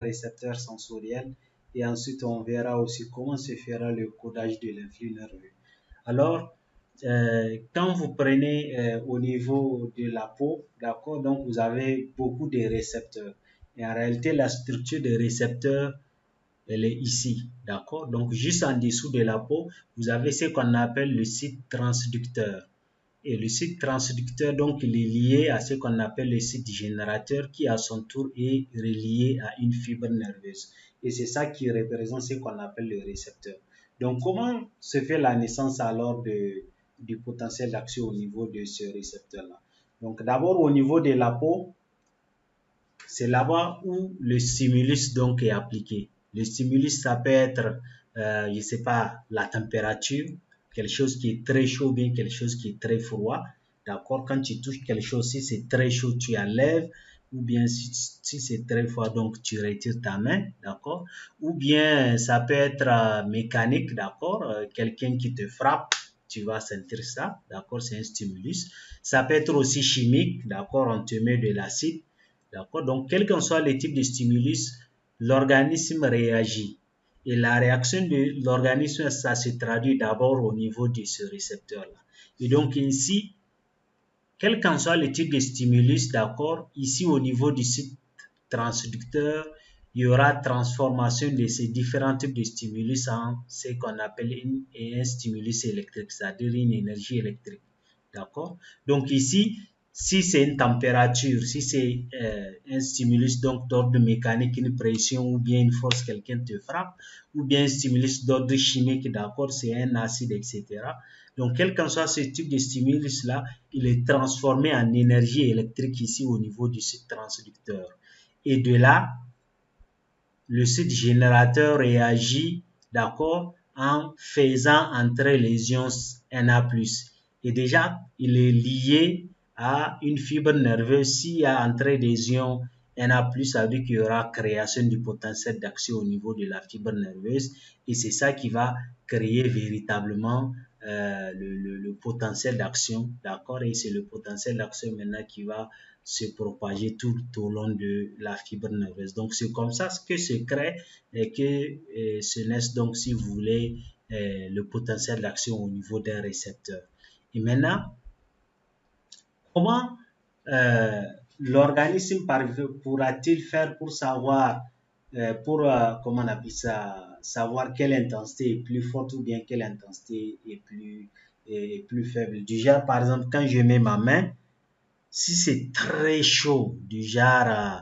récepteur sensoriel et ensuite on verra aussi comment se fera le codage de l'influx nerveux. Alors, quand vous prenez au niveau de la peau, d'accord, donc vous avez beaucoup de récepteurs. Et en réalité, la structure des récepteurs, elle est ici, d'accord. Donc, juste en dessous de la peau, vous avez ce qu'on appelle le site transducteur. Et le site transducteur, donc, il est lié à ce qu'on appelle le site générateur qui, à son tour, est relié à une fibre nerveuse. Et c'est ça qui représente ce qu'on appelle le récepteur. Donc, comment se fait la naissance alors du potentiel d'action au niveau de ce récepteur-là? Donc, d'abord, au niveau de la peau, c'est là-bas où le stimulus donc est appliqué. Le stimulus, ça peut être, je ne sais pas, la température, quelque chose qui est très chaud, bien quelque chose qui est très froid. D'accord? Quand tu touches quelque chose, si c'est très chaud, tu enlèves. Ou bien si c'est très froid, donc tu retires ta main. D'accord? Ou bien ça peut être mécanique. D'accord? Quelqu'un qui te frappe, tu vas sentir ça. D'accord? C'est un stimulus. Ça peut être aussi chimique. D'accord? On te met de l'acide. D'accord? Donc, quel que soit le type de stimulus, l'organisme réagit. Et la réaction de l'organisme, ça se traduit d'abord au niveau de ce récepteur-là. Et donc, ici, quel qu'en soit le type de stimulus, d'accord, ici au niveau du site transducteur, il y aura transformation de ces différents types de stimulus en ce qu'on appelle un stimulus électrique, c'est-à-dire une énergie électrique. D'accord? Donc ici, si c'est une température, si c'est un stimulus donc d'ordre mécanique, une pression ou bien une force, quelqu'un te frappe, ou bien un stimulus d'ordre chimique, d'accord, c'est un acide, etc. Donc, quel qu'en soit ce type de stimulus-là, il est transformé en énergie électrique ici au niveau du site transducteur. Et de là, le site générateur réagit, d'accord, en faisant entrer les ions Na+. Et déjà, il est lié à une fibre nerveuse. S'il y a entrée des ions Na+, ça veut dire qu'il y aura création du potentiel d'action au niveau de la fibre nerveuse. Et c'est ça qui va créer véritablement le potentiel d'action, d'accord? Et c'est le potentiel d'action maintenant qui va se propager tout au long de la fibre nerveuse. Donc, c'est comme ça que se crée et que se naisse donc, si vous voulez, le potentiel d'action au niveau d'un récepteur. Et maintenant, comment l'organisme pourra-t-il faire pour savoir, comment on appelle ça, savoir quelle intensité est plus forte ou bien quelle intensité est plus faible. Du genre, par exemple, quand je mets ma main, si c'est très chaud, du genre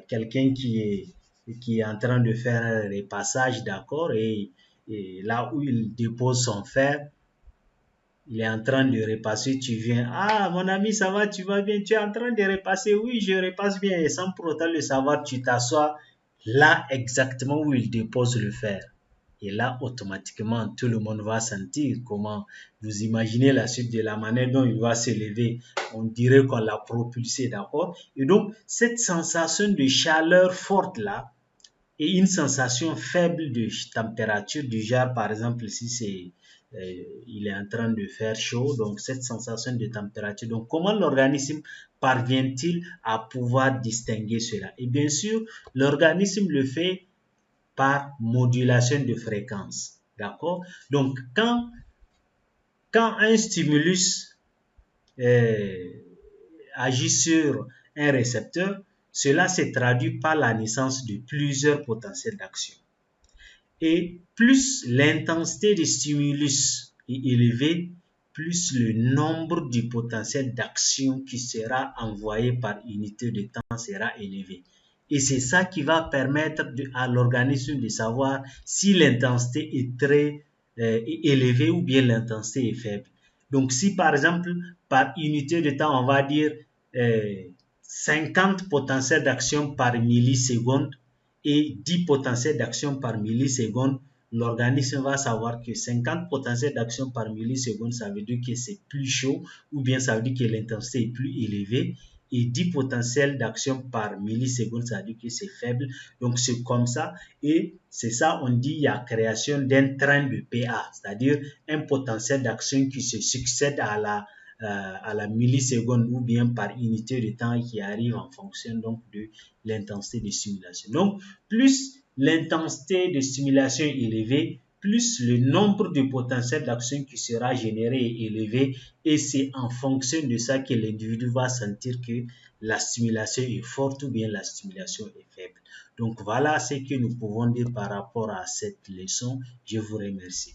quelqu'un qui est en train de faire un repassage, d'accord, et là où il dépose son fer, il est en train de repasser, tu viens, ah mon ami, ça va, tu vas bien, tu es en train de repasser, oui, je repasse bien, et sans pour autant le savoir, tu t'assois là exactement où il dépose le fer. Et là, automatiquement, tout le monde va sentir comment vous imaginez la suite de la manière dont il va se lever. On dirait qu'on l'a propulsé, d'accord? Et donc, cette sensation de chaleur forte là, et une sensation faible de température, du genre, par exemple, si il est en train de faire chaud, donc cette sensation de température. Donc, comment l'organisme parvient-il à pouvoir distinguer cela? Et bien sûr, l'organisme le fait par modulation de fréquence. D'accord? Donc, quand un stimulus agit sur un récepteur, cela se traduit par la naissance de plusieurs potentiels d'action. Et plus l'intensité du stimulus est élevée, plus le nombre du potentiel d'action qui sera envoyé par unité de temps sera élevé. Et c'est ça qui va permettre à l'organisme de savoir si l'intensité est très élevée ou bien l'intensité est faible. Donc si par exemple, par unité de temps, on va dire 50 potentiels d'action par milliseconde et 10 potentiels d'action par milliseconde, l'organisme va savoir que 50 potentiels d'action par milliseconde, ça veut dire que c'est plus chaud ou bien ça veut dire que l'intensité est plus élevée. Et 10 potentiels d'action par milliseconde, ça veut dire que c'est faible. Donc, c'est comme ça. Et c'est ça, on dit, il y a création d'un train de PA, c'est-à-dire un potentiel d'action qui se succède à à la milliseconde ou bien par unité de temps qui arrive en fonction donc de l'intensité de stimulation. Donc, plus l'intensité de stimulation est élevée, plus le nombre de potentiels d'action qui sera généré est élevé, et c'est en fonction de ça que l'individu va sentir que la stimulation est forte ou bien la stimulation est faible. Donc voilà ce que nous pouvons dire par rapport à cette leçon. Je vous remercie.